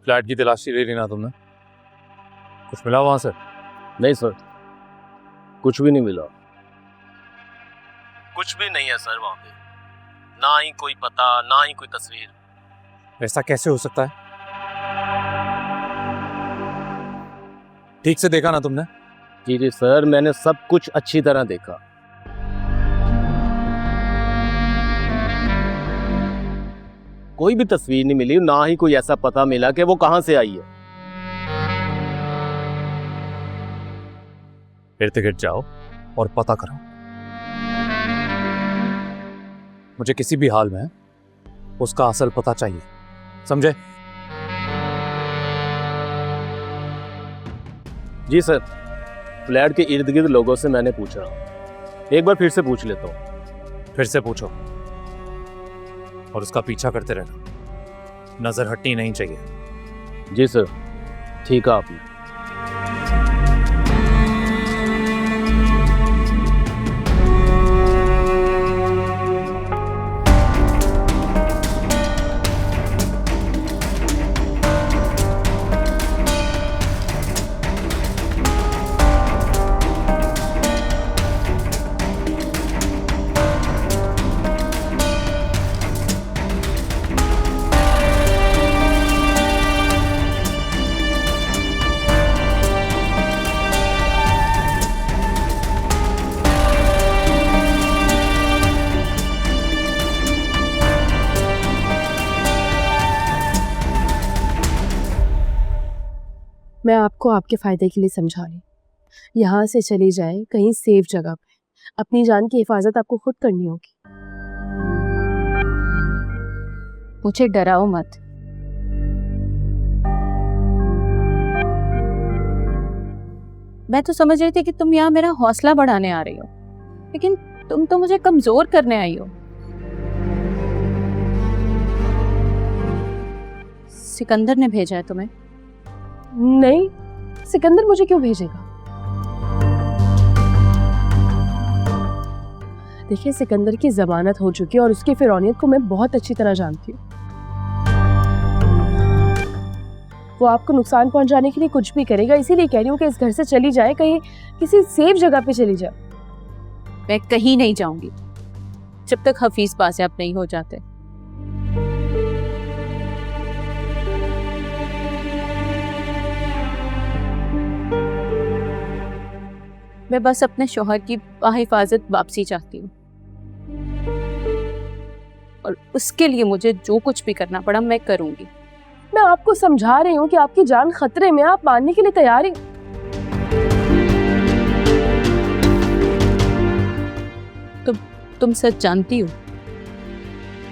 Flat की तलाशी ले ली ना तुमने? कुछ मिला वहां से? नहीं सर, कुछ भी नहीं मिला। कुछ भी नहीं है सर वहाँ पे, ना ही कोई पता, ना ही कोई तस्वीर। ऐसा कैसे हो सकता है? ठीक से देखा ना तुमने? जी जी सर, मैंने सब कुछ अच्छी तरह देखा। कोई भी तस्वीर नहीं मिली, ना ही कोई ऐसा पता मिला कि वो कहां से आई है। इर्द गिर्द जाओ और पता करो। मुझे किसी भी हाल में उसका असल पता चाहिए, समझे? जी सर, फ्लैट के इर्द गिर्द लोगों से मैंने पूछा, एक बार फिर से पूछ लेता हूँ। फिर से पूछो और उसका पीछा करते रहना, नजर हटनी नहीं चाहिए। जी सर, ठीक है आपने। मैं आपको आपके फ़ायदे के लिए समझा रही हूँ। यहाँ से चली जाए कहीं सेफ जगह पे, अपनी जान की हिफाजत आपको खुद करनी होगी। मुझे डराओ मत। मैं तो समझ रही थी कि तुम यहाँ मेरा हौसला बढ़ाने आ रही हो, लेकिन तुम तो मुझे कमजोर करने आई हो। सिकंदर ने भेजा है तुम्हें? नहीं, सिकंदर मुझे क्यों भेजेगा? देखिए, सिकंदर की जमानत हो चुकी है और उसकी फिरौनियत को मैं बहुत अच्छी तरह जानती हूँ। वो आपको नुकसान पहुंचाने के लिए कुछ भी करेगा, इसीलिए कह रही हूँ कि इस घर से चली जाए, कहीं किसी सेफ जगह पे चली जाए। मैं कहीं नहीं जाऊंगी जब तक हफीज बाजियाब नहीं हो जाते। मैं बस अपने शौहर की बाहिफाजत वापसी चाहती हूँ, और उसके लिए मुझे जो कुछ भी करना पड़ा मैं करूंगी। मैं आपको समझा रही हूँ कि आपकी जान खतरे में, आप मानने के लिए तैयार हैं। तुम सच जानती हो?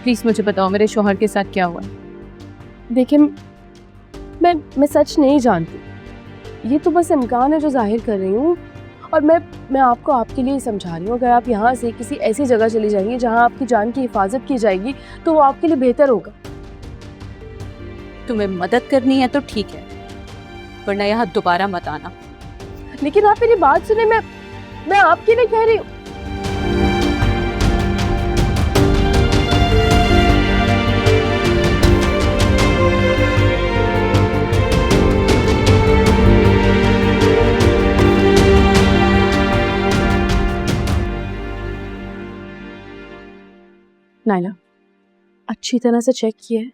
प्लीज मुझे बताओ मेरे शौहर के साथ क्या हुआ है। देखिए, मैं सच नहीं जानती, ये तो बस इम्कान है जो जाहिर कर रही हूँ, और मैं आपको आपके लिए समझा रही हूँ। अगर आप यहाँ से किसी ऐसी जगह चली जाएंगी जहाँ आपकी जान की हिफाजत की जाएगी तो वो आपके लिए बेहतर होगा। तुम्हें मदद करनी है तो ठीक है, वरना यहाँ दोबारा मत आना। लेकिन आप मेरी बात सुने, मैं आपके लिए कह रही हूँ। नाइला, अच्छी तरह से चेक किया है?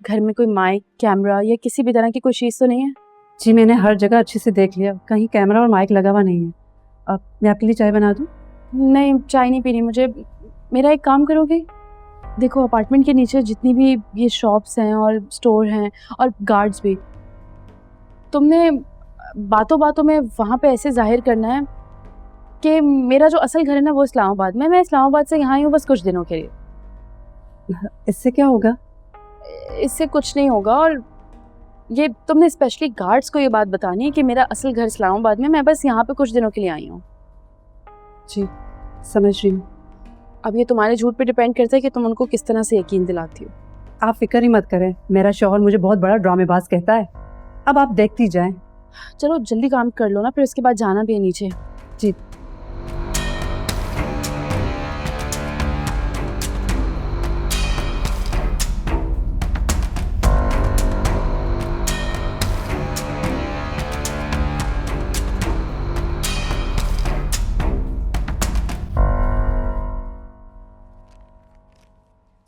घर में कोई माइक, कैमरा या किसी भी तरह की कोई चीज़ तो नहीं है? जी, मैंने हर जगह अच्छे से देख लिया, कहीं कैमरा और माइक लगा हुआ नहीं है। अब मैं आपके लिए चाय बना दूं? नहीं, चाय नहीं पीनी मुझे। मेरा एक काम करोगे? देखो, अपार्टमेंट के नीचे जितनी भी ये शॉप्स हैं और स्टोर हैं और गार्ड्स भी, तुमने बातों बातों में वहाँ पे ऐसे जाहिर करना है कि मेरा जो असल घर है ना वो इस्लामाबाद में, मैं इस्लामाबाद से यहाँ ही हूँ बस कुछ दिनों के लिए। इससे क्या होगा? इससे कुछ नहीं होगा, और ये तुमने स्पेशली गार्ड्स को ये बात बतानी है कि मेरा असल घर इस्लामाबाद में, मैं बस यहाँ पे कुछ दिनों के लिए आई हूँ। जी, समझ रही हूँ। अब ये तुम्हारे झूठ पे डिपेंड करता है कि तुम उनको किस तरह से यकीन दिलाती हो। आप फिक्र ही मत करें, मेरा शौहर मुझे बहुत बड़ा ड्रामेबाज कहता है। अब आप देखती जाएं। चलो जल्दी काम कर लो ना, फिर उसके बाद जाना भी है नीचे। जी।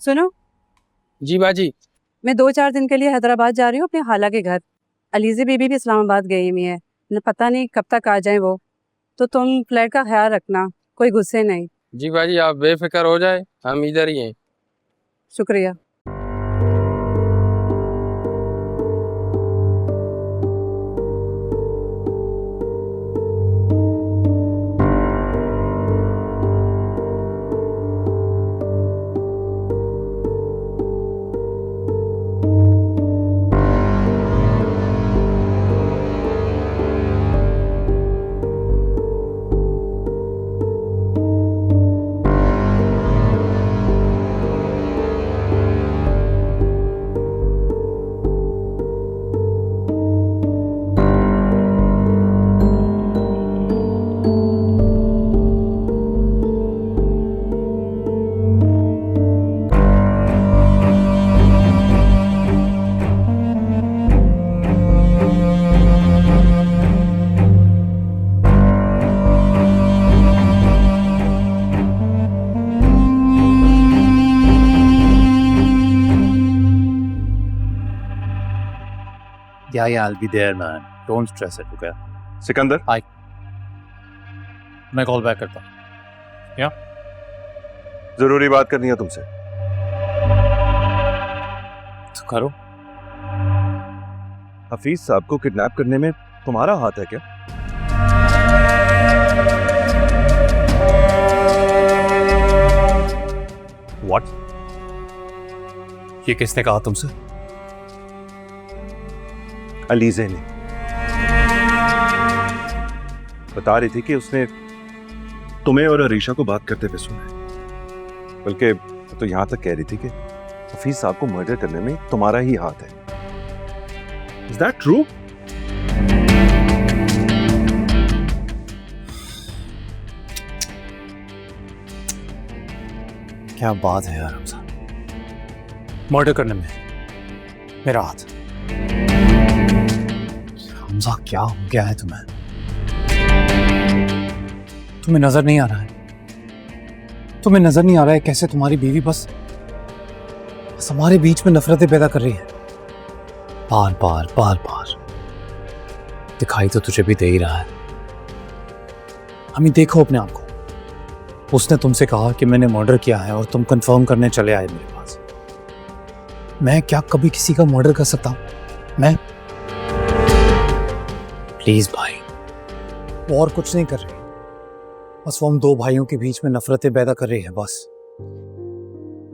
सुनो, जी बाजी। मैं 2-4 दिन के लिए हैदराबाद जा रही हूँ अपने खाला के घर। अलीज़े बीबी भी इस्लामाबाद गई हुई है, न पता नहीं कब तक आ जाए वो। तो तुम फ्लैट का ख्याल रखना, कोई गुस्से नहीं। जी बाजी, आप बेफिक्र हो जाए, हम इधर ही हैं। शुक्रिया। Yeah, I'll be there, man. Don't stress it, okay? Sikandar, मैं कॉल बैक करता हूँ। जरूरी बात करनी है तुमसे। तो करो। हफीज साहब को किडनैप करने में तुम्हारा हाथ है क्या? What? ये किसने कहा तुमसे? अलीज़े ने बता रही थी कि उसने तुम्हें और अरीशा को बात करते हुए सुना है। बल्कि तो यहां तक कह रही थी कि हफीज साहब को मर्डर करने में तुम्हारा ही हाथ है। Is that true? क्या बात है यार हमजा, मर्डर करने में मेरा हाथ। हमजा क्या हो गया है तुम्हें? तुम्हें नजर नहीं आ रहा है? तुम्हें नजर नहीं आ रहा है कैसे तुम्हारी बीवी बस हमारे बीच में नफरतें पैदा कर रही है? बार बार दिखाई तो तुझे भी दे ही रहा है। हमें देखो अपने आप को। उसने तुमसे कहा कि मैंने मर्डर किया है और तुम कंफर्म करने चले आए मेरे पास। मैं क्या कभी किसी का मर्डर कर सकता हूं? मैं? प्लीज भाई, वो और कुछ नहीं कर रही, बस वो हम दो भाइयों के बीच में नफरतें पैदा कर रही है बस।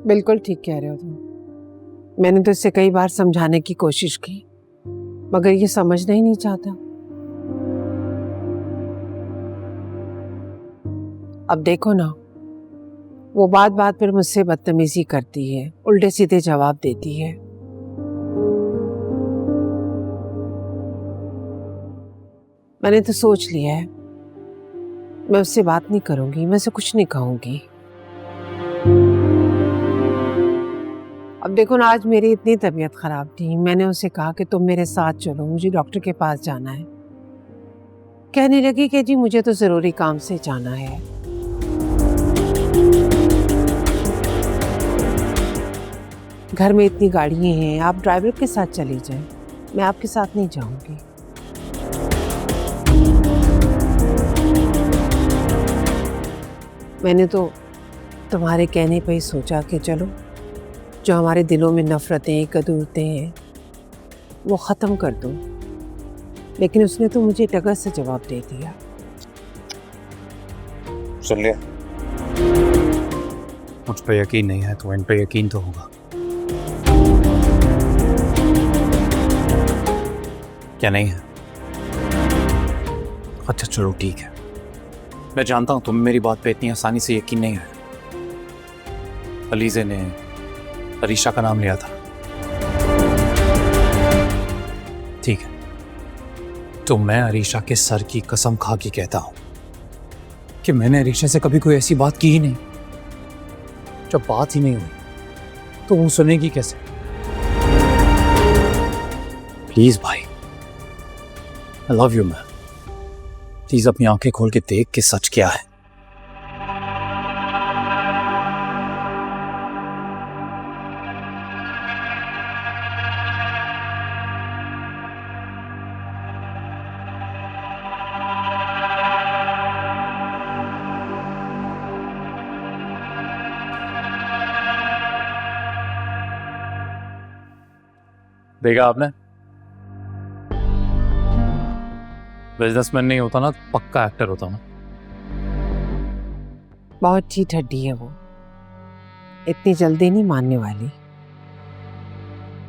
बिल्कुल ठीक कह रहे हो तुम। मैंने तो इससे कई बार समझाने की कोशिश की, मगर ये समझना ही नहीं चाहता। अब देखो ना, वो बात बात पर मुझसे बदतमीजी करती है, उल्टे सीधे जवाब देती है। मैंने तो सोच लिया है, मैं उससे बात नहीं करूंगी, मैं उसे कुछ नहीं कहूंगी। अब देखो ना, आज मेरी इतनी तबीयत खराब थी, मैंने उसे कहा कि तुम मेरे साथ चलो, मुझे डॉक्टर के पास जाना है। कहने लगी कि जी मुझे तो ज़रूरी काम से जाना है। घर में इतनी गाड़ियाँ हैं, आप ड्राइवर के साथ चली जाएं, मैं आपके साथ नहीं जाऊंगी। मैंने तो तुम्हारे कहने पर ही सोचा कि चलो, जो हमारे दिलों में नफरतें कदूरतें हैं वो ख़त्म कर दो, लेकिन उसने तो मुझे टगर से जवाब दे दिया। सुन लिया? मुझ पे यकीन नहीं है तो इन पे यकीन तो होगा, क्या नहीं है? अच्छा चलो ठीक है, मैं जानता हूं तुम्हें मेरी बात पे इतनी आसानी से यकीन नहीं है। अलीज़े ने अरीशा का नाम लिया था, ठीक है, तो मैं अरीशा के सर की कसम खा के कहता हूं कि मैंने अरीशा से कभी कोई ऐसी बात की ही नहीं। जब बात ही नहीं हुई तो वो सुनेगी कैसे? प्लीज भाई, I love you man, please अपनी आंखें खोल के देख कि सच क्या है। देखा आपने, बिजनेसमैन नहीं होता ना तो पक्का एक्टर होता ना। बहुत ठीक हड्डी है वो, इतनी जल्दी नहीं मानने वाली।